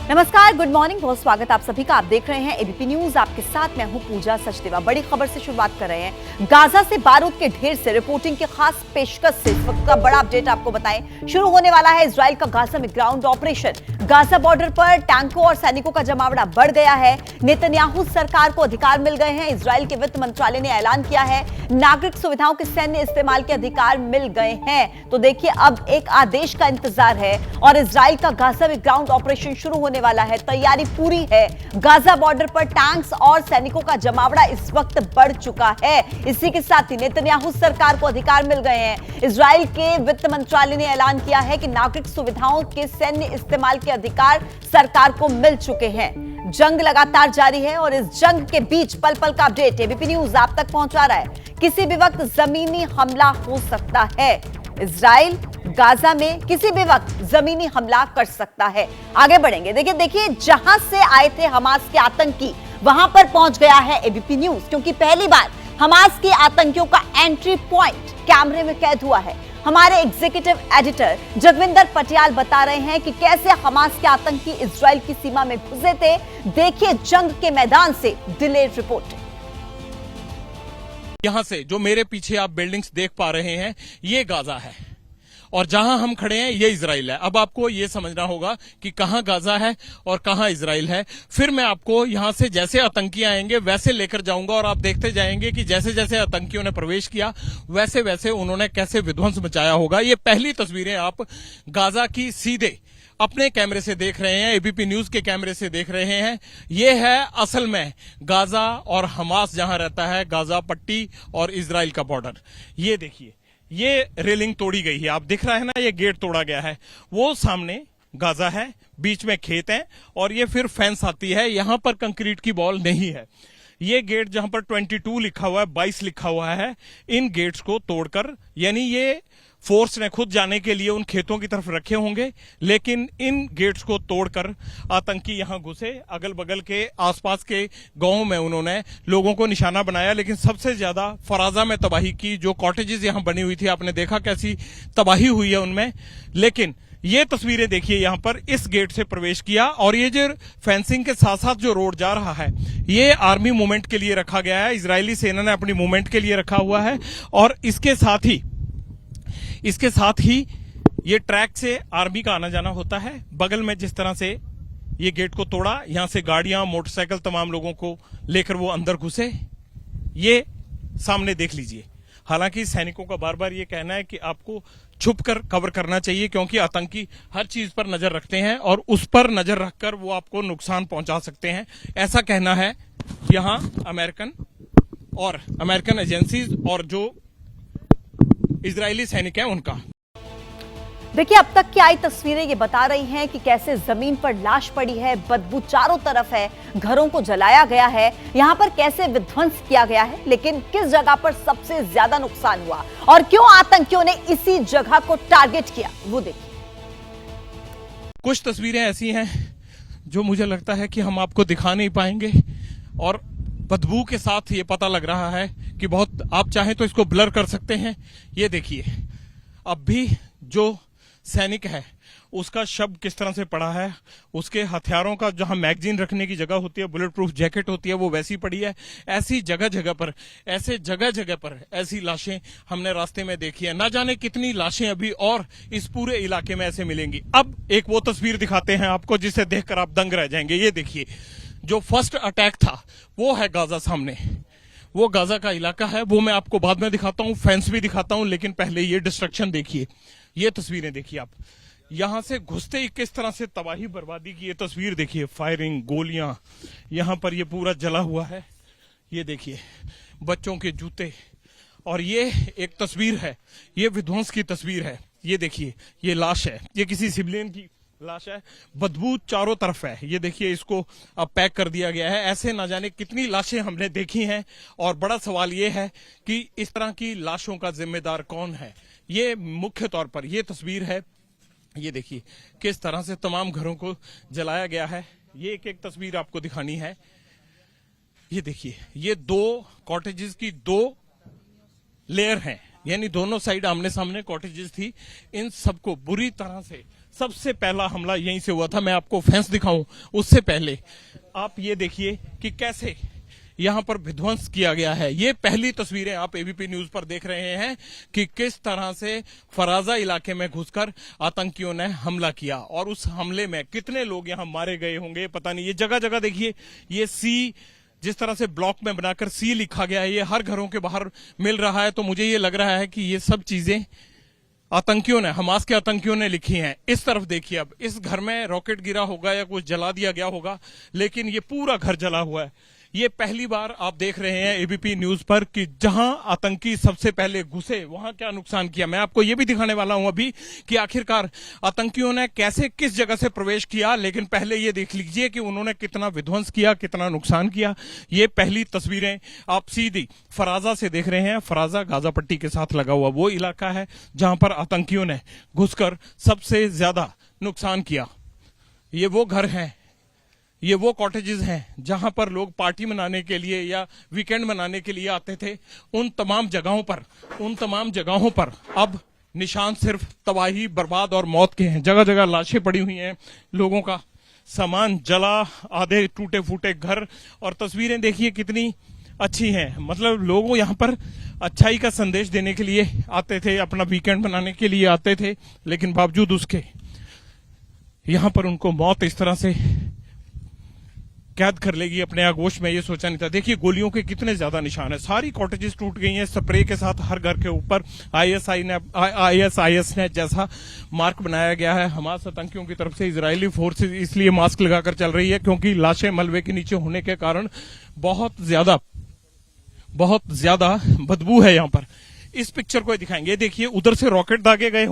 नमस्कार, good morning, बहुत स्वागत आप सभी का। आप देख रहे हैं एबीपी न्यूज। आपके साथ मैं हूं पूजा सचदेवा। बड़ी खबर से शुरुआत कर रहे हैं। गाजा से बारूद के ढेर से रिपोर्टिंग की खास पेशकश से इस वक्त का बड़ा अपडेट आपको बताएं। शुरू होने वाला है इजराइल का गाजा में ग्राउंड ऑपरेशन। गाजा बॉर्डर पर टैंकों और सैनिकों का जमावड़ा बढ़ गया है। नेतन्याहू सरकार को अधिकार मिल गए हैं। इजराइल के वित्त मंत्रालय ने ऐलान किया है नागरिक सुविधाओं के सैन्य इस्तेमाल के अधिकार मिल गए हैं। तो देखिए, अब एक आदेश का इंतजार है और इजराइल का गाजा में ग्राउंड ऑपरेशन शुरू होने वाला है। तैयारी पूरी है। गाजा बॉर्डर पर टैंक्स और सैनिकों का जमावड़ा इस वक्त बढ़ चुका है। इसी के साथ ही नेतन्याहू सरकार को अधिकार मिल गए हैं। इजराइल के वित्त मंत्रालय ने ऐलान किया है कि नागरिक सुविधाओं के सैन्य इस्तेमाल के अधिकार सरकार को मिल चुके हैं। जंग लगातार जारी है और इस जंग के बीच पल पल का अपडेट एबीपी न्यूज आप तक पहुंचा रहा है। किसी भी वक्त जमीनी हमला हो सकता है। इजराइल गाजा में किसी भी वक्त जमीनी हमला कर सकता है। आगे बढ़ेंगे। देखिए जहां से आए थे हमास के आतंकी, वहां पर पहुंच गया है एबीपी न्यूज, क्योंकि पहली बार हमास के आतंकियों का एंट्री पॉइंट कैमरे में कैद हुआ है। हमारे एग्जीक्यूटिव एडिटर जगविंदर पटियाल बता रहे हैं कि कैसे हमास के आतंकी इजराइल की सीमा में घुसे थे। देखिए जंग के मैदान से डिलेड रिपोर्ट। यहां से जो मेरे पीछे आप बिल्डिंग्स देख पा रहे हैं, ये गाजा है और जहां हम खड़े हैं ये इजराइल है। अब आपको ये समझना होगा कि कहां गाजा है और कहां इजराइल है। फिर मैं आपको यहां से जैसे आतंकी आएंगे वैसे लेकर जाऊंगा और आप देखते जाएंगे कि जैसे जैसे आतंकियों ने प्रवेश किया वैसे वैसे उन्होंने कैसे विध्वंस मचाया होगा। ये पहली तस्वीरें आप गाजा की सीधे अपने कैमरे से देख रहे हैं, एबीपी न्यूज के कैमरे से देख रहे हैं। ये है असल में गाजा और हमास जहां रहता है, गाजा पट्टी और इजराइल का बॉर्डर। ये देखिए, ये रेलिंग तोड़ी गई है, आप दिख रहा है ना, ये गेट तोड़ा गया है। वो सामने गाजा है, बीच में खेत है और ये फिर फेंस आती है। यहां पर कंक्रीट की वॉल नहीं है। ये गेट जहां पर 22 लिखा हुआ है, 22 लिखा हुआ है, इन गेट्स को तोड़कर, यानी ये फोर्स ने खुद जाने के लिए उन खेतों की तरफ रखे होंगे, लेकिन इन गेट्स को तोड़कर आतंकी यहां घुसे। अगल बगल के आसपास के गांवों में उन्होंने लोगों को निशाना बनाया, लेकिन सबसे ज्यादा फराजा में तबाही की। जो कॉटेजेस यहां बनी हुई थी, आपने देखा कैसी तबाही हुई है उनमें। लेकिन ये तस्वीरें देखिए, यहां पर इस गेट से प्रवेश किया और ये जो फेंसिंग के साथ साथ जो रोड जा रहा है, ये आर्मी मूवमेंट के लिए रखा गया है। इजरायली सेना ने अपनी मूवमेंट के लिए रखा हुआ है और इसके साथ ही ये ट्रैक से आर्मी का आना जाना होता है। बगल में जिस तरह से ये गेट को तोड़ा, यहां से गाड़ियां, मोटरसाइकिल, तमाम लोगों को लेकर वो अंदर घुसे। ये सामने देख लीजिए। हालांकि सैनिकों का बार बार ये कहना है कि आपको छुपकर कवर करना चाहिए, क्योंकि आतंकी हर चीज पर नजर रखते हैं और उस पर नजर रखकर वो आपको नुकसान पहुंचा सकते हैं। ऐसा कहना है यहां अमेरिकन एजेंसीज और जो इजरायली सैनिक हैं उनका। देखिए, अब तक की आई तस्वीरें ये बता रही हैं कि कैसे जमीन पर लाश पड़ी है, बदबू चारों तरफ है, घरों को जलाया गया है, यहां पर कैसे विध्वंस किया गया है, लेकिन किस जगह पर सबसे ज्यादा नुकसान हुआ और क्यों आतंकियों ने इसी जगह को टारगेट किया, वो देखिए। कुछ तस्वीरें ऐसी हैं जो मुझे लगता है कि हम आपको दिखा नहीं पाएंगे और बदबू के साथ ये पता लग रहा है कि बहुत, आप चाहें तो इसको ब्लर कर सकते हैं। ये देखिए, अब भी जो सैनिक है उसका शव किस तरह से पड़ा है, उसके हथियारों का जहां मैगजीन रखने की जगह होती है, बुलेट प्रूफ जैकेट होती है, वो वैसी पड़ी है। ऐसी जगह जगह पर ऐसी लाशें हमने रास्ते में देखी है। ना जाने कितनी लाशें अभी और इस पूरे इलाके में ऐसे मिलेंगी। अब एक वो तस्वीर दिखाते हैं आपको जिसे देखकर आप दंग रह जाएंगे। ये देखिए, जो फर्स्ट अटैक था वो है गाजा सामने, वो गाजा का इलाका है, वो मैं आपको बाद में दिखाता हूं, फेंस भी दिखाता हूं, लेकिन पहले ये डिस्ट्रक्शन देखिए। ये तस्वीरें देखिए आप, यहां से घुसते ही किस तरह से तबाही बर्बादी की ये तस्वीर देखिए। फायरिंग, गोलियां, यहां पर ये पूरा जला हुआ है। ये देखिए, बच्चों के जूते, और ये एक तस्वीर है, ये विध्वंस की तस्वीर है। ये देखिए, ये लाश है, ये किसी सिविलियन की लाश है। बदबू चारों तरफ है। ये देखिए, इसको अब पैक कर दिया गया है। ऐसे ना जाने कितनी लाशें हमने देखी हैं और बड़ा सवाल ये है कि इस तरह की लाशों का जिम्मेदार कौन है। ये मुख्य तौर पर ये तस्वीर है। ये देखिए किस तरह से तमाम घरों को जलाया गया है। ये एक एक तस्वीर आपको दिखानी है। ये देखिए, ये दो कॉटेजेस की दो लेयर हैं, यानी दोनों साइड आमने सामने कॉटेजेस थी। इन सबको बुरी तरह से सबसे पहला हमला यहीं से हुआ था। मैं आपको फेंस दिखाऊं उससे पहले आप ये देखिए कि कैसे यहां पर विध्वंस किया गया है। ये पहली तस्वीरें आप एबीपी न्यूज पर देख रहे हैं कि किस तरह से फराजा इलाके में घुसकर आतंकियों ने हमला किया और उस हमले में कितने लोग यहां मारे गए होंगे पता नहीं। ये जगह जगह देखिए, ये सी जिस तरह से ब्लॉक में बनाकर सी लिखा गया है, ये हर घरों के बाहर मिल रहा है। तो मुझे ये लग रहा है कि ये सब चीजें आतंकियों ने, हमास के आतंकियों ने लिखी हैं। इस तरफ देखिए, अब इस घर में रॉकेट गिरा होगा या कुछ जला दिया गया होगा, लेकिन ये पूरा घर जला हुआ है। ये पहली बार आप देख रहे हैं एबीपी न्यूज पर कि जहां आतंकी सबसे पहले घुसे वहां क्या नुकसान किया। मैं आपको ये भी दिखाने वाला हूं अभी कि आखिरकार आतंकियों ने कैसे किस जगह से प्रवेश किया, लेकिन पहले ये देख लीजिए कि उन्होंने कितना विध्वंस किया, कितना नुकसान किया। ये पहली तस्वीरें आप सीधी फराजा से देख रहे हैं। फराजा गाजा पट्टी के साथ लगा हुआ वो इलाका है जहां पर आतंकियों ने घुसकर सबसे ज्यादा नुकसान किया। ये वो घर हैं, ये वो कॉटेजेस हैं जहां पर लोग पार्टी मनाने के लिए या वीकेंड मनाने के लिए आते थे। उन तमाम जगहों पर अब निशान सिर्फ तबाही, बर्बाद और मौत के हैं। जगह जगह लाशें पड़ी हुई हैं, लोगों का सामान जला, आधे टूटे फूटे घर। और तस्वीरें देखिए कितनी अच्छी हैं। मतलब लोग यहां पर अच्छाई का संदेश देने के लिए आते थे, अपना वीकेंड मनाने के लिए आते थे, लेकिन बावजूद उसके यहां पर उनको मौत इस तरह से कैद कर लेगी अपने आगोश में, ये सोचा नहीं था। देखिए गोलियों के कितने ज्यादा निशान है। सारी कॉटेजेस टूट गई हैं स्प्रे के साथ। हर घर के ऊपर आईएसआईएस ने जैसा मार्क बनाया गया है हमास आतंकियों की तरफ से। इजरायली फोर्सेस इसलिए मास्क लगाकर चल रही है क्योंकि लाशें मलबे के नीचे होने के कारण बहुत ज्यादा बदबू है यहां पर। इस पिक्चर को दिखाएंगे, देखिए उधर से रॉकेट दागे गए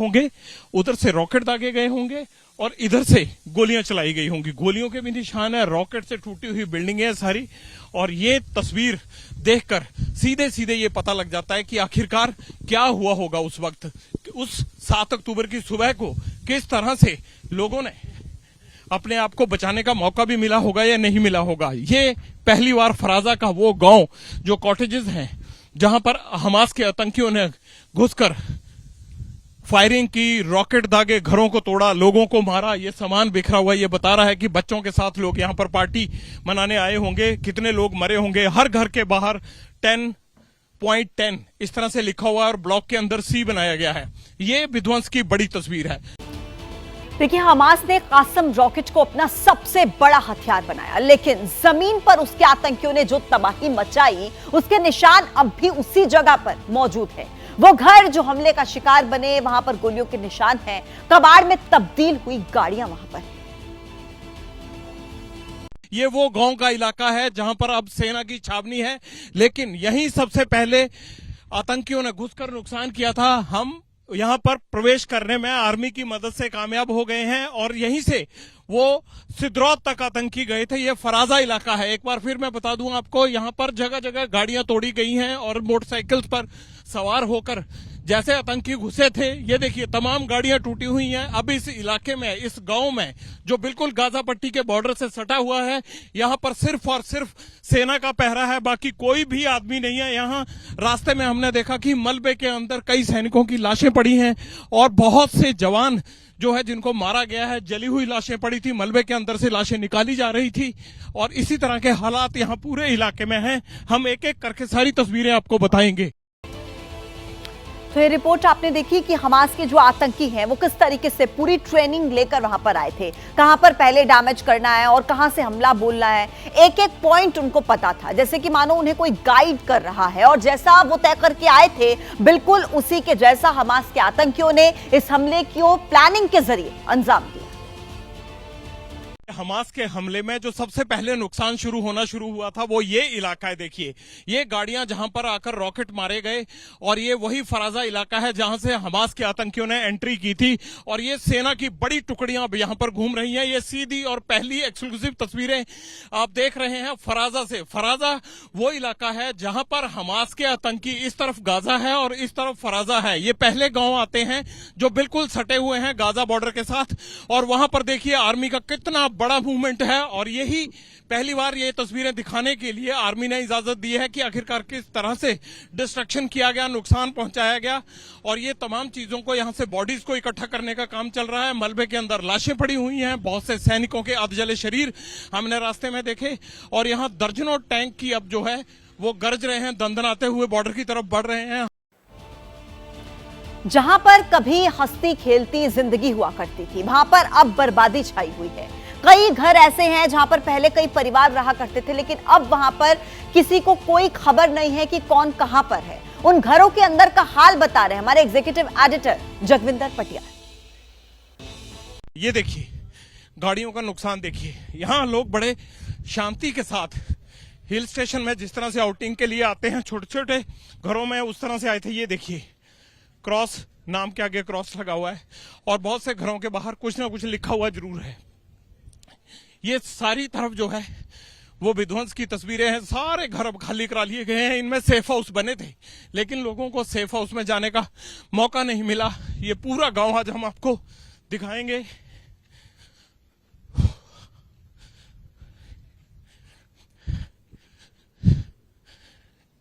होंगे, और इधर से गोलियां चलाई गई होंगी। गोलियों के भी निशान है, रॉकेट से टूटी हुई बिल्डिंगें हैं सारी। और ये तस्वीर देखकर सीधे ये पता लग जाता है कि आखिरकार क्या हुआ होगा उस वक्त। उस 7 अक्टूबर की सुबह को किस तरह से लोगों ने अपने आप को बचाने का मौका भी मिला होगा या नहीं मिला होगा। ये पहली बार फराजा का वो गांव जो कॉटेजेस हैं जहां पर हमास के आतंकियों ने घुसकर फायरिंग की, रॉकेट दागे, घरों को तोड़ा, लोगों को मारा, ये सामान बिखरा हुआ। ये बता रहा है कि बच्चों के साथ लोग यहां पर पार्टी मनाने आए होंगे, कितने लोग मरे होंगे। हर घर के बाहर 10.10 इस तरह से लिखा हुआ है और ब्लॉक के अंदर सी बनाया गया है। ये विध्वंस की बड़ी तस्वीर है। देखिए, हमास ने कासम रॉकेट को अपना सबसे बड़ा हथियार बनाया, लेकिन जमीन पर उसके आतंकियों ने जो तबाही मचाई उसके निशान अब भी उसी जगह पर मौजूद है। वो घर जो हमले का शिकार बने, वहां पर गोलियों के निशान हैं, कबाड़ में तब्दील हुई गाड़ियां वहां पर। ये वो गांव का इलाका है जहां पर अब सेना की छावनी है, लेकिन यहीं सबसे पहले आतंकियों ने घुसकर नुकसान किया था। हम यहां पर प्रवेश करने में आर्मी की मदद से कामयाब हो गए हैं और यहीं से वो सिद्रौत तक आतंकी गए थे। ये फराजा इलाका है। एक बार फिर मैं बता दूं आपको, यहां पर जगह जगह गाड़ियां तोड़ी गई हैं और मोटरसाइकिल पर सवार होकर जैसे आतंकी घुसे थे, ये देखिए तमाम गाड़ियां टूटी हुई हैं। अब इस इलाके में, इस गांव में जो बिल्कुल गाजा पट्टी के बॉर्डर से सटा हुआ है, यहां पर सिर्फ और सिर्फ सेना का पहरा है, बाकी कोई भी आदमी नहीं है। यहां रास्ते में हमने देखा कि मलबे के अंदर कई सैनिकों की लाशें पड़ी हैं और बहुत से जवान जो है जिनको मारा गया है, जली हुई लाशें पड़ी थी, मलबे के अंदर से लाशें निकाली जा रही थी। और इसी तरह के हालात यहां पूरे इलाके में हैं। हम एक एक करके सारी तस्वीरें आपको बताएंगे। तो ये रिपोर्ट आपने देखी कि हमास के जो आतंकी हैं वो किस तरीके से पूरी ट्रेनिंग लेकर वहां पर आए थे, कहां पर पहले डैमेज करना है और कहां से हमला बोलना है। एक एक पॉइंट उनको पता था, जैसे कि मानो उन्हें कोई गाइड कर रहा है, और जैसा वो तय करके आए थे बिल्कुल उसी के जैसा हमास के आतंकियों ने इस हमले को प्लानिंग के जरिए अंजाम दिया। हमास के हमले में जो सबसे पहले नुकसान शुरू हुआ था वो ये इलाका है। देखिए ये गाड़ियां जहां पर आकर रॉकेट मारे गए, और ये वही फराजा इलाका है जहां से हमास के आतंकियों ने एंट्री की थी। और ये सेना की बड़ी टुकड़ियां अब यहां पर घूम रही हैं। ये सीधी और पहली एक्सक्लूसिव तस्वीरें आप देख रहे हैं फराजा से। फराजा वो इलाका है जहां पर हमास के आतंकी, इस तरफ गाजा है और इस तरफ फराजा है। ये पहले गांव आते हैं जो बिल्कुल सटे हुए हैं गाजा बॉर्डर के साथ। और वहां पर देखिए आर्मी का कितना बड़ा मूवमेंट है और यही पहली बार ये तस्वीरें दिखाने के लिए आर्मी ने इजाजत दी है कि आखिरकार किस तरह से डिस्ट्रक्शन किया गया, नुकसान पहुंचाया गया। और ये तमाम चीजों को, यहां से बॉडीज को इकट्ठा करने का काम चल रहा है। मलबे के अंदर लाशें पड़ी हुई हैं, बहुत से सैनिकों के अधजले शरीर हमने रास्ते में देखे और यहाँ दर्जनों टैंक की अब जो है वो गरज रहे हैं, दंदनाते हुए बॉर्डर की तरफ बढ़ रहे हैं। जहां पर कभी हंसती खेलती जिंदगी हुआ करती थी, वहां पर अब बर्बादी छाई हुई है। कई घर ऐसे हैं जहां पर पहले कई परिवार रहा करते थे, लेकिन अब वहां पर किसी को कोई खबर नहीं है कि कौन कहां पर है। उन घरों के अंदर का हाल बता रहे हैं हमारे एग्जीक्यूटिव एडिटर जगविंदर पटियाल। ये देखिए गाड़ियों का नुकसान देखिए। यहाँ लोग बड़े शांति के साथ हिल स्टेशन में जिस तरह से आउटिंग के लिए आते हैं, छोटे छोटे घरों में उस तरह से आए थे। ये देखिए क्रॉस, नाम के आगे क्रॉस लगा हुआ है और बहुत से घरों के बाहर कुछ ना कुछ लिखा हुआ जरूर है। ये सारी तरफ जो है वो विध्वंस की तस्वीरें हैं। सारे घर अब खाली करा लिए गए हैं। इनमें सेफ हाउस बने थे लेकिन लोगों को सेफ हाउस में जाने का मौका नहीं मिला। ये पूरा गांव आज हम आपको दिखाएंगे।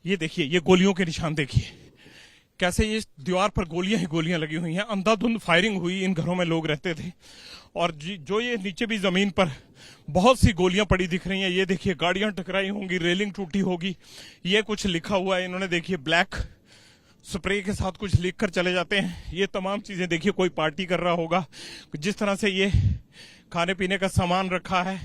ये देखिए, ये गोलियों के निशान देखिए, कैसे ये दीवार पर गोलियां ही गोलियां लगी हुई हैं। अंधाधुंध फायरिंग हुई। इन घरों में लोग रहते थे और जो ये नीचे भी जमीन पर बहुत सी गोलियां पड़ी दिख रही हैं। ये देखिए गाड़ियां टकराई होंगी, रेलिंग टूटी होगी। ये कुछ लिखा हुआ है इन्होंने, देखिए ब्लैक स्प्रे के साथ कुछ लिख कर चले जाते हैं। ये तमाम चीजें देखिए, कोई पार्टी कर रहा होगा। जिस तरह से ये खाने पीने का सामान रखा है,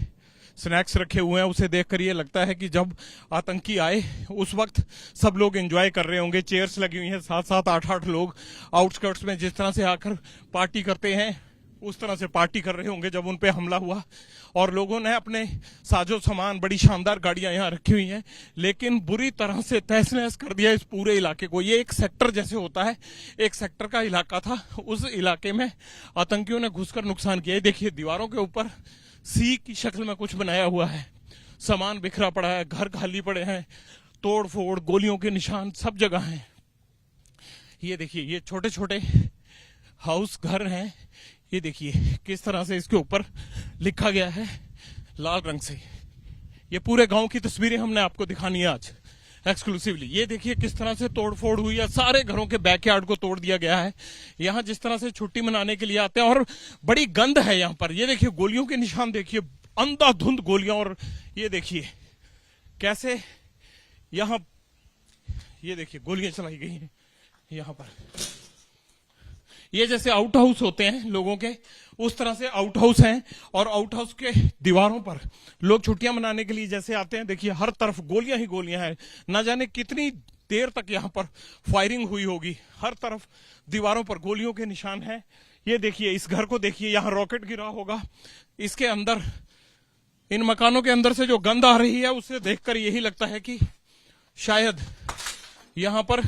स्नैक्स रखे हुए हैं, उसे देखकर ये लगता है कि जब आतंकी आए उस वक्त सब लोग एंजॉय कर रहे होंगे। चेयर्स लगी हुई हैं, 7-7, 8-8 लोग आउटस्कर्ट्स में जिस तरह से आकर पार्टी करते हैं उस तरह से पार्टी कर रहे होंगे जब उन पे हमला हुआ। और लोगों ने अपने साजो सामान, बड़ी शानदार गाड़ियां यहाँ रखी हुई हैं, लेकिन बुरी तरह से तहस नहस कर दिया इस पूरे इलाके को। ये एक सेक्टर जैसे होता है, एक सेक्टर का इलाका था, उस इलाके में आतंकियों ने घुसकर नुकसान किया। देखिए दीवारों के ऊपर सी की शक्ल में कुछ बनाया हुआ है, सामान बिखरा पड़ा है, घर खाली पड़े हैं, तोड़ फोड़, गोलियों के निशान सब जगह हैं। ये देखिए ये छोटे छोटे हाउस घर हैं। ये देखिए किस तरह से इसके ऊपर लिखा गया है लाल रंग से। ये पूरे गांव की तस्वीरें हमने आपको दिखानी है आज एक्सक्लूसिवली। ये देखिए किस तरह से तोड़फोड़ हुई है, सारे घरों के बैकयार्ड को तोड़ दिया गया है। यहाँ जिस तरह से छुट्टी मनाने के लिए आते हैं और बड़ी गंद है यहाँ पर। ये देखिए गोलियों के निशान देखिए, अंधाधुंध गोलियां। और ये देखिए कैसे यहाँ, ये देखिए गोलियां चलाई गई हैं यहाँ पर। ये जैसे आउट हाउस होते हैं लोगों के, उस तरह से आउट हाउस हैं और आउट हाउस के दीवारों पर लोग छुट्टियां मनाने के लिए जैसे आते हैं। देखिए हर तरफ गोलियां ही गोलियां हैं। ना जाने कितनी देर तक यहाँ पर फायरिंग हुई होगी। हर तरफ दीवारों पर गोलियों के निशान हैं। ये देखिए इस घर को देखिए, यहाँ रॉकेट गिरा होगा। इसके अंदर, इन मकानों के अंदर से जो गंध आ रही है उसे देखकर यही लगता है कि शायद यहाँ पर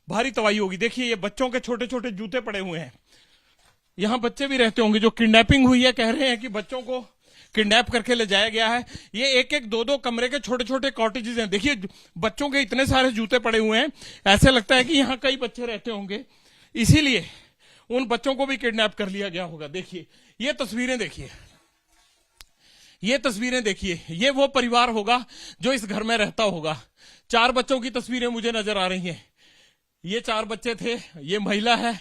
भारी तबाही होगी। देखिए ये बच्चों के छोटे छोटे जूते पड़े हुए हैं। यहाँ बच्चे भी रहते होंगे। जो किडनैपिंग हुई है, कह रहे हैं कि बच्चों को किडनैप करके ले जाया गया है। ये 1-1, 2-2 कमरे के छोटे छोटे कॉटेजेस हैं। देखिए बच्चों के इतने सारे जूते पड़े हुए हैं, ऐसे लगता है कि यहाँ कई बच्चे रहते होंगे, इसीलिए उन बच्चों को भी किडनैप कर लिया गया होगा। देखिए ये तस्वीरें देखिए, ये तस्वीरें देखिए। ये वो परिवार होगा जो इस घर में रहता होगा। 4 बच्चों की तस्वीरें मुझे नजर आ रही हैं। ये 4 बच्चे थे, ये महिला है,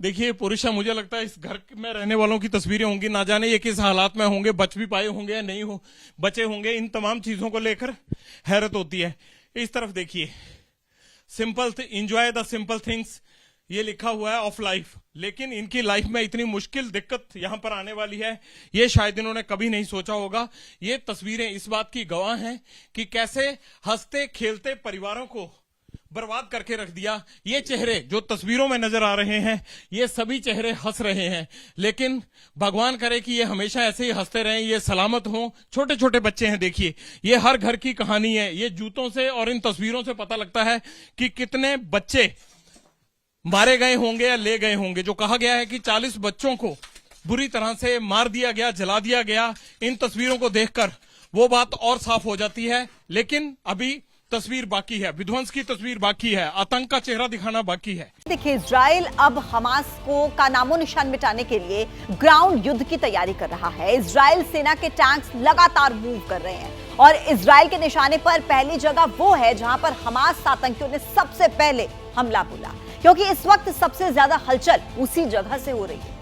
देखिए पुरुष है। मुझे लगता है इस घर में रहने वालों की तस्वीरें होंगी। ना जाने ये किस हालात में होंगे, बच भी पाए होंगे या नहीं हो बचे होंगे। इन तमाम चीजों को लेकर हैरत होती है। इस तरफ देखिए, simple enjoy the simple things, ये लिखा हुआ है ऑफ लाइफ। लेकिन इनकी लाइफ में इतनी मुश्किल दिक्कत यहां पर आने वाली है, ये शायद इन्होंने कभी नहीं सोचा होगा। ये तस्वीरें इस बात की गवाह हैं कि कैसे हंसते खेलते परिवारों को बर्बाद करके रख दिया। ये चेहरे जो तस्वीरों में नजर आ रहे हैं, ये सभी चेहरे हंस रहे हैं। लेकिन भगवान करे कि ये हमेशा ऐसे ही हंसते रहें, ये सलामत हों। छोटे छोटे बच्चे हैं, देखिए ये हर घर की कहानी है। ये जूतों से और इन तस्वीरों से पता लगता है कि कितने बच्चे मारे गए होंगे या ले गए होंगे। जो कहा गया है कि 40 बच्चों को बुरी तरह से मार दिया गया, जला दिया गया। इन तस्वीरों को देखकर वो बात और साफ हो जाती है। लेकिन अभी तस्वीर बाकी है, विध्वंस की तस्वीर बाकी है, आतंक का चेहरा दिखाना बाकी है। देखिए, इजराइल अब हमास को का नामो निशान मिटाने के लिए ग्राउंड युद्ध की तैयारी कर रहा है। इजराइल सेना के टैंक्स लगातार मूव कर रहे हैं और इजराइल के निशाने पर पहली जगह वो है जहां पर हमास आतंकियों ने सबसे पहले हमला बोला, क्योंकि इस वक्त सबसे ज्यादा हलचल उसी जगह से हो रही है।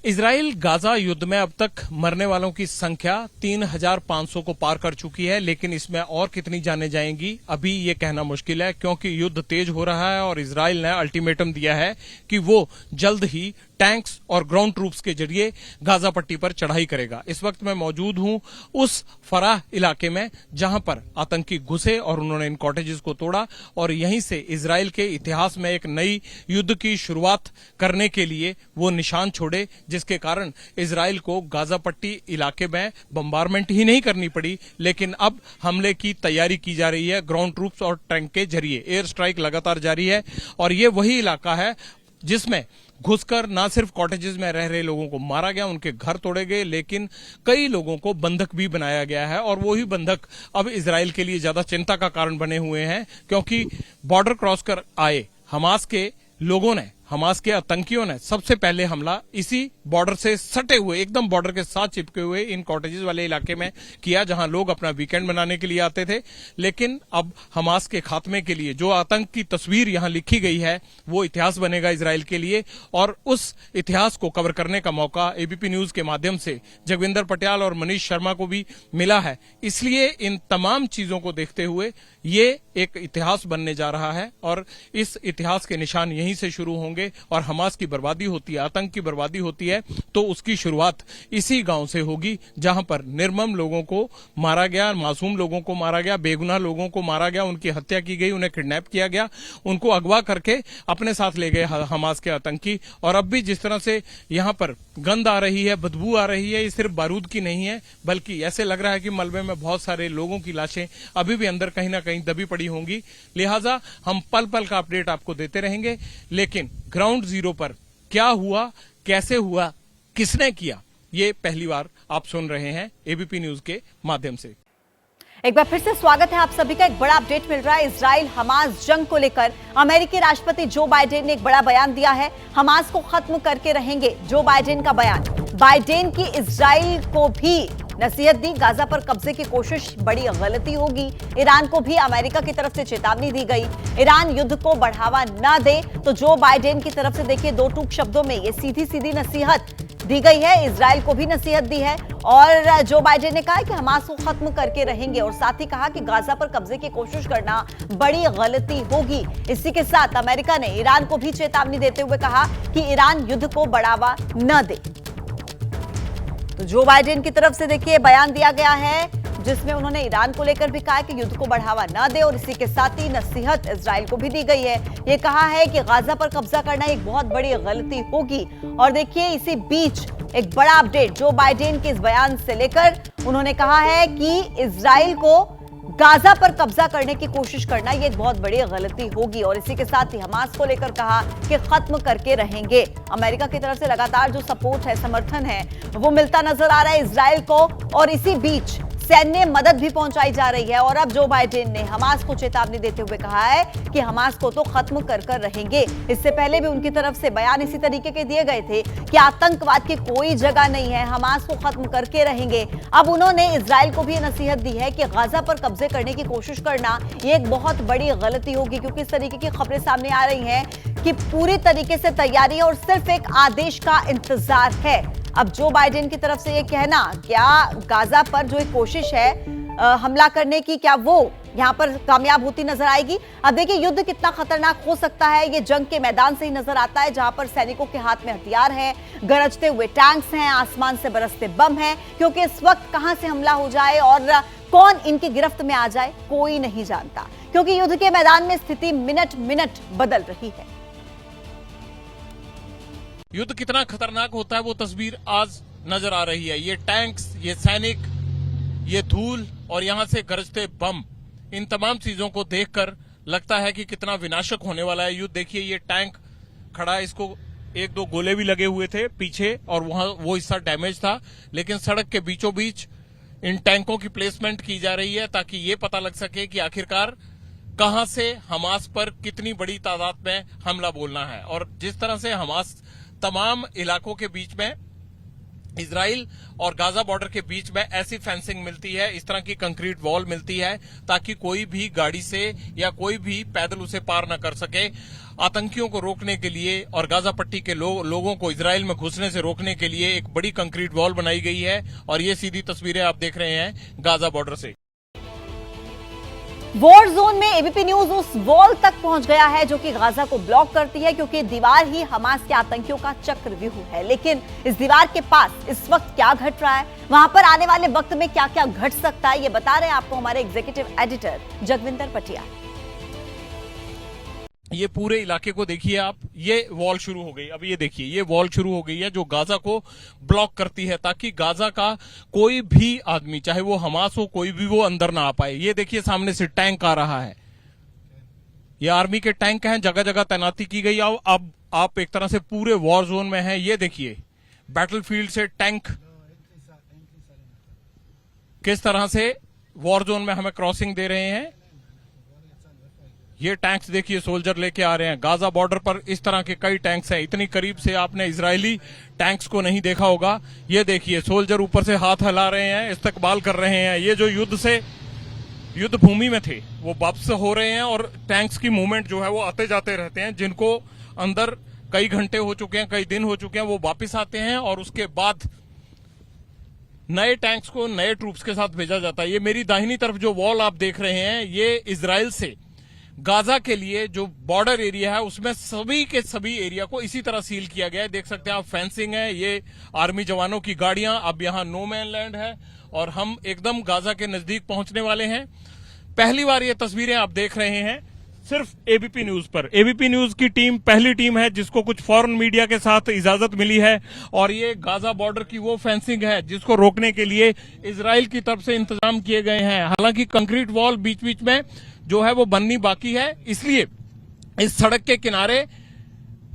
इजराइल गाजा युद्ध में अब तक मरने वालों की संख्या 3,500 को पार कर चुकी है, लेकिन इसमें और कितनी जाने जाएंगी अभी ये कहना मुश्किल है, क्योंकि युद्ध तेज हो रहा है और इजराइल ने अल्टीमेटम दिया है कि वो जल्द ही टैंक्स और ग्राउंड ट्रूप्स के जरिए गाजा पट्टी पर चढ़ाई करेगा। इस वक्त मैं मौजूद हूं उस फराह इलाके में जहां पर आतंकी घुसे और उन्होंने इन कॉटेजेस को तोड़ा और यहीं से इजराइल के इतिहास में एक नई युद्ध की शुरुआत करने के लिए वो निशान छोड़े, जिसके कारण इजराइल को गाजा पट्टी इलाके में बम्बारमेंट ही नहीं करनी पड़ी, लेकिन अब हमले की तैयारी की जा रही है ग्राउंड ट्रूप्स और टैंक के जरिए। एयर स्ट्राइक लगातार जारी है और ये वही इलाका है जिसमें घुसकर ना सिर्फ कॉटेजेस में रह रहे लोगों को मारा गया, उनके घर तोड़े गए, लेकिन कई लोगों को बंधक भी बनाया गया है और वही बंधक अब इजराइल के लिए ज्यादा चिंता का कारण बने हुए हैं, क्योंकि बॉर्डर क्रॉस कर आए हमास के लोगों ने, हमास के आतंकियों ने सबसे पहले हमला इसी बॉर्डर से सटे हुए, एकदम बॉर्डर के साथ चिपके हुए इन कॉटेजेस वाले इलाके में किया, जहां लोग अपना वीकेंड मनाने के लिए आते थे। लेकिन अब हमास के खात्मे के लिए जो आतंक की तस्वीर यहां लिखी गई है वो इतिहास बनेगा इजराइल के लिए, और उस इतिहास को कवर करने का मौका एबीपी न्यूज के माध्यम से जगविंदर पटियाल और मनीष शर्मा को भी मिला है। इसलिए इन तमाम चीजों को देखते हुए ये एक इतिहास बनने जा रहा है और इस इतिहास के निशान यहीं से शुरू होंगे और हमास की बर्बादी होती है, आतंक की बर्बादी होती है, तो उसकी शुरुआत इसी गांव से होगी जहां पर निर्मम लोगों को मारा गया, मासूम लोगों को मारा गया, बेगुनाह लोगों को मारा गया, उनकी हत्या की गई, उन्हें किडनैप किया गया, उनको अगवा करके अपने साथ ले गए हमास के आतंकी। और अब भी जिस तरह से यहां पर गंध आ रही है, बदबू आ रही है, ये सिर्फ बारूद की नहीं है, बल्कि ऐसे लग रहा है कि मलबे में बहुत सारे लोगों की लाशें अभी भी अंदर कहीं ना कहीं दबी पड़ी होंगी। लिहाजा हम पल पल का अपडेट आपको देते रहेंगे, लेकिन ग्राउंड जीरो पर क्या हुआ, कैसे हुआ, किसने किया, ये पहली बार आप सुन रहे हैं एबीपी न्यूज के माध्यम से। एक बार फिर से स्वागत है आप सभी का। एक बड़ा अपडेट मिल रहा है इजराइल हमास जंग को लेकर। अमेरिकी राष्ट्रपति जो बाइडेन ने एक बड़ा बयान दिया है, हमास को खत्म करके रहेंगे, जो बाइडेन का बयान। बाइडेन की इजराइल को भी नसीहत दी, गाजा पर कब्जे की कोशिश बड़ी गलती होगी। ईरान को भी अमेरिका की तरफ से चेतावनी दी गई, ईरान युद्ध को बढ़ावा न दे। तो जो बाइडेन की तरफ से देखिए दो टूक शब्दों में ये सीधी सीधी नसीहत दी गई है, इजराइल को भी नसीहत दी है और जो बाइडेन ने कहा कि हमास को खत्म करके रहेंगे और साथ ही कहा कि गाजा पर कब्जे की कोशिश करना बड़ी गलती होगी। इसी के साथ अमेरिका ने ईरान को भी चेतावनी देते हुए कहा कि ईरान युद्ध को बढ़ावा न दे। तो जो बाइडेन की तरफ से देखिए बयान दिया गया है जिसमें उन्होंने ईरान को लेकर भी कहा कि युद्ध को बढ़ावा न दे और इसी के साथ ही नसीहत इजराइल को भी दी गई है। ये कहा है कि गाजा पर कब्जा करना एक बहुत बड़ी गलती होगी। और देखिए इसी बीच एक बड़ा अपडेट जो बाइडेन के इस बयान से लेकर उन्होंने कहा है कि इजराइल को गाजा पर कब्जा करने की कोशिश करना ये एक बहुत बड़ी गलती होगी और इसी के साथ ही हमास को लेकर कहा कि खत्म करके रहेंगे। अमेरिका की तरफ से लगातार जो सपोर्ट है, समर्थन है, वो मिलता नजर आ रहा है इजराइल को और इसी बीच सैन्य मदद भी पहुंचाई जा रही है। और अब जो बाइडेन ने हमास को चेतावनी देते हुए कहा है कि हमास को तो खत्म कर कर रहेंगे। इससे पहले भी उनकी तरफ से बयान इसी तरीके के दिए गए थे कि आतंकवाद की कोई जगह नहीं है, हमास को खत्म करके रहेंगे। अब उन्होंने इजराइल को भी नसीहत दी है कि गाजा पर कब्जे करने की कोशिश करना ये एक बहुत बड़ी गलती होगी, क्योंकि इस तरीके की खबरें सामने आ रही हैं कि पूरी तरीके से तैयारी है और सिर्फ एक आदेश का इंतजार है। अब जो बाइडेन की तरफ से ये कहना, क्या गाजा पर जो एक कोशिश है हमला करने की, क्या वो यहां पर कामयाब होती नजर आएगी? अब देखिए युद्ध कितना खतरनाक हो सकता है, ये जंग के मैदान से ही नजर आता है जहां पर सैनिकों के हाथ में हथियार है, गरजते हुए टैंक्स हैं, आसमान से बरसते बम हैं, क्योंकि इस वक्त कहां से हमला हो जाए और कौन इनकी गिरफ्त में आ जाए कोई नहीं जानता, क्योंकि युद्ध के मैदान में स्थिति मिनट मिनट बदल रही है। युद्ध कितना खतरनाक होता है वो तस्वीर आज नजर आ रही है। ये टैंक्स, ये सैनिक, ये धूल और यहां से गरजते बम, इन तमाम चीजों को देखकर लगता है कि कितना विनाशक होने वाला है युद्ध। देखिए ये टैंक खड़ा है, इसको एक दो गोले भी लगे हुए थे पीछे और वहां वो हिस्सा डैमेज था, लेकिन सड़क के बीचों बीच इन टैंकों की प्लेसमेंट की जा रही है ताकि ये पता लग सके कि आखिरकार कहां से हमास पर कितनी बड़ी तादाद में हमला बोलना है। और जिस तरह से हमास तमाम इलाकों के बीच में इजराइल और गाजा बॉर्डर के बीच में ऐसी फेंसिंग मिलती है, इस तरह की कंक्रीट वॉल मिलती है ताकि कोई भी गाड़ी से या कोई भी पैदल उसे पार न कर सके। आतंकियों को रोकने के लिए और गाजा पट्टी के लोगों को इजराइल में घुसने से रोकने के लिए एक बड़ी कंक्रीट वॉल बनाई गई है। और ये सीधी तस्वीरें आप देख रहे हैं गाजा बॉर्डर से। वॉर जोन में एबीपी न्यूज उस वॉल तक पहुंच गया है जो कि गाजा को ब्लॉक करती है, क्योंकि दीवार ही हमास के आतंकियों का चक्रव्यूह है। लेकिन इस दीवार के पास इस वक्त क्या घट रहा है, वहां पर आने वाले वक्त में क्या क्या घट सकता है, ये बता रहे हैं आपको हमारे एग्जीक्यूटिव एडिटर जगविंदर पटियाल। ये पूरे इलाके को देखिए आप, ये वॉल शुरू हो गई। अब ये देखिए ये वॉल शुरू हो गई है जो गाजा को ब्लॉक करती है ताकि गाजा का कोई भी आदमी, चाहे वो हमास हो, कोई भी, वो अंदर ना आ पाए। ये देखिए सामने से टैंक आ रहा है, ये आर्मी के टैंक हैं, जगह जगह तैनाती की गई। अब आप एक तरह से पूरे वॉर जोन में हैं। ये देखिए बैटलफील्ड से टैंक किस तरह से वॉर जोन में हमें क्रॉसिंग दे रहे हैं। ये टैंक्स देखिए सोल्जर लेके आ रहे हैं। गाजा बॉर्डर पर इस तरह के कई टैंक्स हैं। इतनी करीब से आपने इजरायली टैंक्स को नहीं देखा होगा। ये देखिए सोल्जर ऊपर से हाथ हिला रहे हैं, इस्तकबाल कर रहे हैं। ये जो युद्ध भूमि में थे वो वापस हो रहे हैं और टैंक्स की मूवमेंट जो है वो आते जाते रहते हैं। जिनको अंदर कई घंटे हो चुके हैं, कई दिन हो चुके हैं, वो वापिस आते हैं और उसके बाद नए टैंक्स को नए ट्रूप्स के साथ भेजा जाता है। ये मेरी दाहिनी तरफ जो वॉल आप देख रहे हैं, ये इजराइल से गाजा के लिए जो बॉर्डर एरिया है उसमें सभी के सभी एरिया को इसी तरह सील किया गया है। देख सकते हैं आप फेंसिंग है, ये आर्मी जवानों की गाड़ियां। अब यहां नो मैन लैंड है और हम एकदम गाजा के नजदीक पहुंचने वाले हैं। पहली बार ये तस्वीरें आप देख रहे हैं सिर्फ एबीपी न्यूज पर। एबीपी न्यूज की टीम पहली टीम है जिसको कुछ फॉरेन मीडिया के साथ इजाजत मिली है और ये गाजा बॉर्डर की वो फेंसिंग है जिसको रोकने के लिए इजराइल की तरफ से इंतजाम किए गए हैं। हालांकि कंक्रीट वॉल बीच बीच में जो है वो बननी बाकी है, इसलिए इस सड़क के किनारे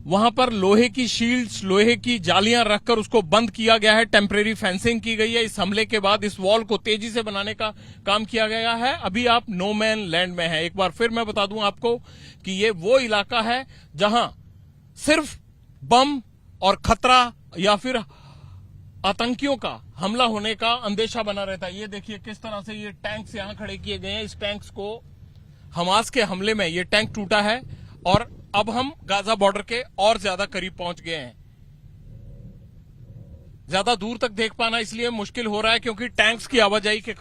वहां पर लोहे की शील्ड्स, लोहे की जालियां रखकर उसको बंद किया गया है। टेम्परेरी फेंसिंग की गई है। इस हमले के बाद इस वॉल को तेजी से बनाने का काम किया गया है। अभी आप नो मैन लैंड में हैं। एक बार फिर मैं बता दूं आपको कि ये वो इलाका है जहां सिर्फ बम और खतरा या फिर आतंकियों का हमला होने का अंदेशा बना रहता है। ये देखिए किस तरह से ये टैंक्स यहां खड़े किए गए हैं। इस टैंक्स को हमास के हमले में ये टैंक टूटा है और अब हम गाजा बॉर्डर के और ज्यादा करीब पहुंच गए हैं। ज्यादा दूर तक देख पाना इसलिए मुश्किल हो रहा है क्योंकि टैंक्स की आवाजाही के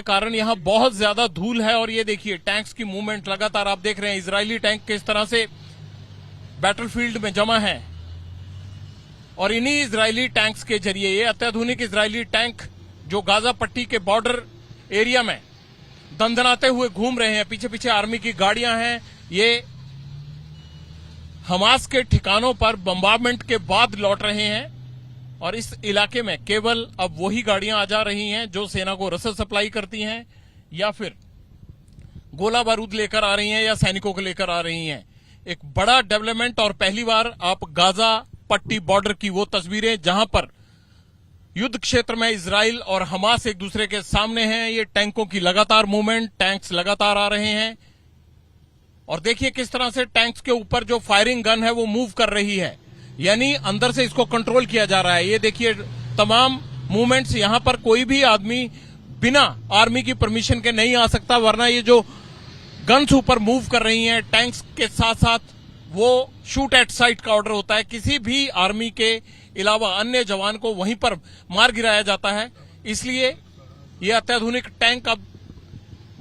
कारण यहां बहुत ज्यादा धूल है। और ये देखिए टैंक्स की मूवमेंट लगातार आप देख रहे हैं। इजरायली टैंक किस तरह से बैटलफील्ड में जमा है और इन्हीं इजरायली टैंक्स के जरिए ये अत्याधुनिक इजरायली टैंक जो गाजा पट्टी के बॉर्डर एरिया में दंदनाते हुए घूम रहे हैं। पीछे पीछे आर्मी की गाड़ियां हैं। ये हमास के ठिकानों पर बम्बार्डमेंट के बाद लौट रहे हैं और इस इलाके में केवल अब वही गाड़ियां आ जा रही हैं जो सेना को रसद सप्लाई करती हैं या फिर गोला बारूद लेकर आ रही हैं या सैनिकों को लेकर आ रही हैं। एक बड़ा डेवलपमेंट और पहली बार आप गाजा पट्टी बॉर्डर की वो तस्वीरें जहां पर युद्ध क्षेत्र में इजराइल और हमास एक दूसरे के सामने हैं। ये टैंकों की लगातार मूवमेंट, टैंक्स लगातार आ रहे हैं और देखिए किस तरह से टैंक्स के ऊपर जो फायरिंग गन है वो मूव कर रही है, यानी अंदर से इसको कंट्रोल किया जा रहा है। ये देखिए तमाम मूवमेंट्स, यहां पर कोई भी आदमी बिना आर्मी की परमिशन के नहीं आ सकता, वरना ये जो गन्स ऊपर मूव कर रही हैं टैंक्स के साथ साथ वो शूट एट साइट का ऑर्डर होता है। किसी भी आर्मी के अलावा अन्य जवान को वहीं पर मार गिराया जाता है। इसलिए ये अत्याधुनिक टैंक अब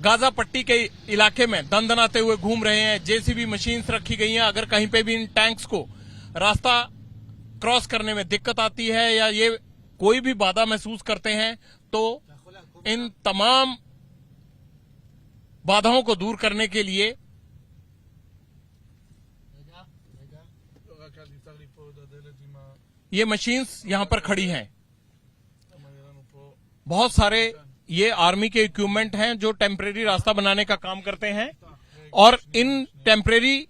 गाजा पट्टी के इलाके में दंदनाते हुए घूम रहे हैं। जेसीबी मशीन्स रखी गई हैं। अगर कहीं पे भी इन टैंक्स को रास्ता क्रॉस करने में दिक्कत आती है या ये कोई भी बाधा महसूस करते हैं तो इन तमाम बाधाओं को दूर करने के लिए ये मशीन्स यहां पर खड़ी हैं। बहुत सारे ये आर्मी के इक्विपमेंट हैं जो टेम्परेरी रास्ता बनाने का काम करते हैं और इन टेम्परेरी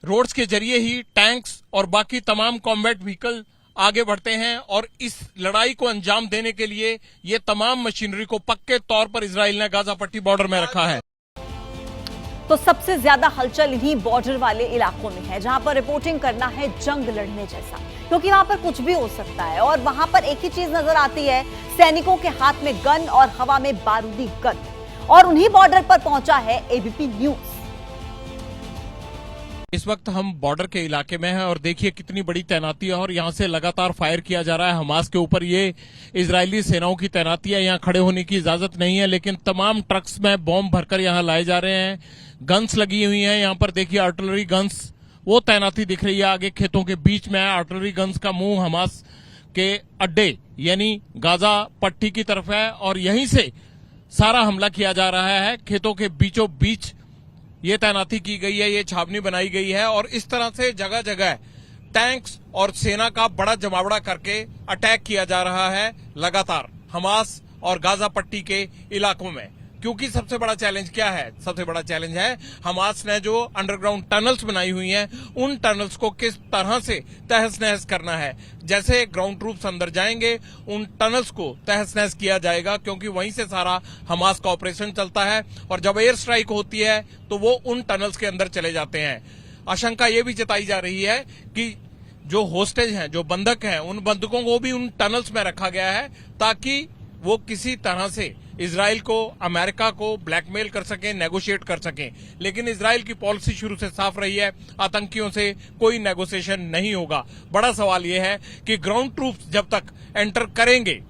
रोड्स के जरिए ही टैंक्स और बाकी तमाम कॉम्बैट व्हीकल आगे बढ़ते हैं और इस लड़ाई को अंजाम देने के लिए ये तमाम मशीनरी को पक्के तौर पर इजराइल ने गाजा पट्टी बॉर्डर में रखा है। तो सबसे ज्यादा हलचल इन्हीं बॉर्डर वाले इलाकों में है, जहां पर रिपोर्टिंग करना है जंग लड़ने जैसा, क्योंकि वहां पर कुछ भी हो सकता है। और वहां पर एक ही चीज नजर आती है, सैनिकों के हाथ में गन और हवा में बारूदी गन। और उन्हीं बॉर्डर पर पहुंचा है एबीपी न्यूज। इस वक्त हम बॉर्डर के इलाके में हैं और देखिए कितनी बड़ी तैनाती है और यहाँ से लगातार फायर किया जा रहा है हमास के ऊपर। ये इजरायली सेनाओं की तैनाती है, यहाँ खड़े होने की इजाजत नहीं है, लेकिन तमाम ट्रक्स में बॉम्ब भरकर यहाँ लाए जा रहे हैं। गन्स लगी हुई हैं, यहाँ पर देखिए आर्टिलरी गन्स, वो तैनाती दिख रही है आगे खेतों के बीच में है। आर्टिलरी गन्स का मुंह हमास के अड्डे यानी गाजा पट्टी की तरफ है और यहीं से सारा हमला किया जा रहा है। खेतों के बीचों बीच ये तैनाती की गई है, ये छावनी बनाई गई है और इस तरह से जगह जगह टैंक्स और सेना का बड़ा जमावड़ा करके अटैक किया जा रहा है लगातार हमास और गाजा पट्टी के इलाकों में। क्योंकि सबसे बड़ा चैलेंज क्या है? सबसे बड़ा चैलेंज है हमास ने जो अंडरग्राउंड टनल्स बनाई हुई हैं, उन टनल्स को किस तरह से तहस नहस करना है। जैसे ग्राउंड ट्रूप्स अंदर जाएंगे, उन टनल्स को तहस नहस किया जाएगा, क्योंकि वहीं से सारा हमास का ऑपरेशन चलता है और जब एयर स्ट्राइक होती है तो वो उन टनल्स के अंदर चले जाते हैं। आशंका ये भी जताई जा रही है कि जो होस्टेज हैं, जो बंधक हैं, उन बंधकों को भी उन टनल्स में रखा गया है ताकि वो किसी तरह से इजराइल को, अमेरिका को ब्लैकमेल कर सकें, नेगोशिएट कर सकें। लेकिन इजराइल की पॉलिसी शुरू से साफ रही है, आतंकियों से कोई नेगोशिएशन नहीं होगा। बड़ा सवाल यह है कि ग्राउंड ट्रूप्स जब तक एंटर करेंगे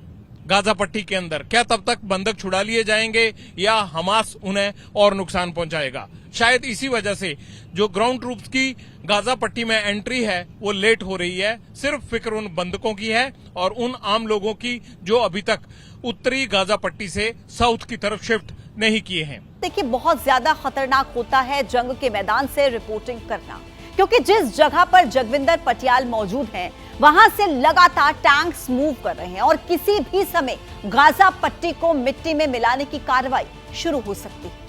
गाजा पट्टी के अंदर, क्या तब तक बंधक छुड़ा लिए जाएंगे या हमास उन्हें और नुकसान पहुंचाएगा? शायद इसी वजह से जो ग्राउंड ट्रूप्स की गाजा पट्टी में एंट्री है वो लेट हो रही है। सिर्फ फिक्र उन बंधकों की है और उन आम लोगों की जो अभी तक उत्तरी गाजा पट्टी से साउथ की तरफ शिफ्ट नहीं किए हैं। देखिए, बहुत ज्यादा खतरनाक होता है जंग के मैदान से रिपोर्टिंग करना, क्योंकि जिस जगह पर जगविंदर पटियाल मौजूद हैं, वहां से लगातार टैंक्स मूव कर रहे हैं और किसी भी समय गाजा पट्टी को मिट्टी में मिलाने की कार्रवाई शुरू हो सकती है।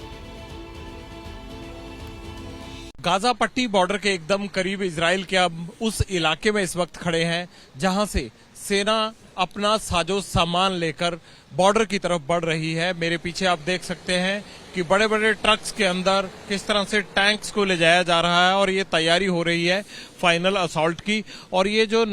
गाजा पट्टी बॉर्डर के एकदम करीब इजराइल के अब उस इलाके में इस वक्त खड़े हैं जहां से सेना अपना साजो सामान लेकर बॉर्डर की तरफ बढ़ रही है। मेरे पीछे आप देख सकते हैं कि बड़े बड़े ट्रक्स के अंदर किस तरह से टैंक्स को ले जाया जा रहा है और ये तैयारी हो रही है फाइनल असॉल्ट की। और ये जो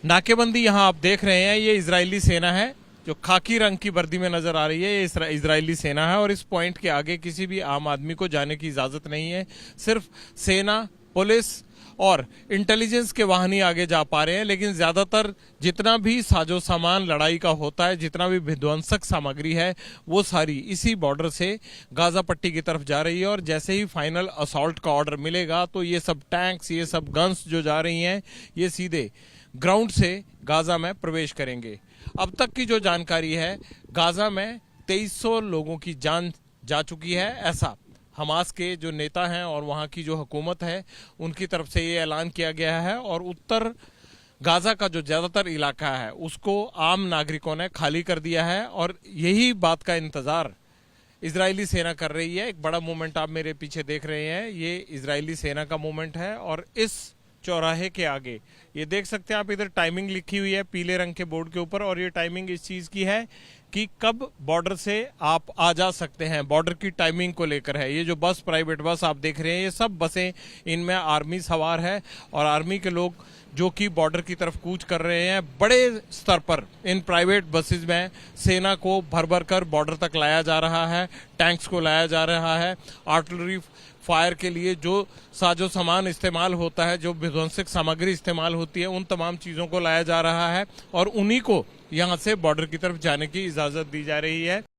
नाकेबंदी यहाँ आप देख रहे हैं, ये इजरायली सेना है जो खाकी रंग की वर्दी में नजर आ रही है। ये इजरायली सेना है और इस पॉइंट के आगे किसी भी आम आदमी को जाने की इजाजत नहीं है। सिर्फ सेना, पुलिस और इंटेलिजेंस के वाहन ही आगे जा पा रहे हैं। लेकिन ज्यादातर जितना भी साजो सामान लड़ाई का होता है, जितना भी विध्वंसक सामग्री है, वो सारी इसी बॉर्डर से गाजा पट्टी की तरफ जा रही है। और जैसे ही फाइनल असॉल्ट का ऑर्डर मिलेगा तो ये सब टैंक्स, ये सब गन्स जो जा रही हैं, ये सीधे ग्राउंड से गाजा में प्रवेश करेंगे। अब तक की जो जानकारी है, गाजा में 2300 लोगों की जान जा चुकी है, ऐसा हमास के जो नेता हैं और वहां की जो हुकूमत है उनकी तरफ से ये ऐलान किया गया है। और उत्तर गाजा का जो ज्यादातर इलाका है उसको आम नागरिकों ने खाली कर दिया है और यही बात का इंतजार इजरायली सेना कर रही है। एक बड़ा मूवमेंट आप मेरे पीछे देख रहे हैं, ये इजरायली सेना का मूवमेंट है। और इस चौराहे के आगे ये देख सकते हैं आप, इधर टाइमिंग लिखी हुई है पीले रंग के बोर्ड के ऊपर। और ये टाइमिंग इस चीज की है कि कब बॉर्डर से आप आ जा सकते हैं, बॉर्डर की टाइमिंग को लेकर है। ये जो बस, प्राइवेट बस आप देख रहे हैं, ये सब बसें, इनमें आर्मी सवार है और आर्मी के लोग जो कि बॉर्डर की तरफ कूच कर रहे हैं। बड़े स्तर पर इन प्राइवेट बसेस में सेना को भर भर कर बॉर्डर तक लाया जा रहा है, टैंक्स को लाया जा रहा है। आर्टिलरी फायर के लिए जो साजो सामान इस्तेमाल होता है, जो विध्वंसक सामग्री इस्तेमाल होती है, उन तमाम चीजों को लाया जा रहा है और उन्हीं को यहां से बॉर्डर की तरफ जाने की इजाजत दी जा रही है।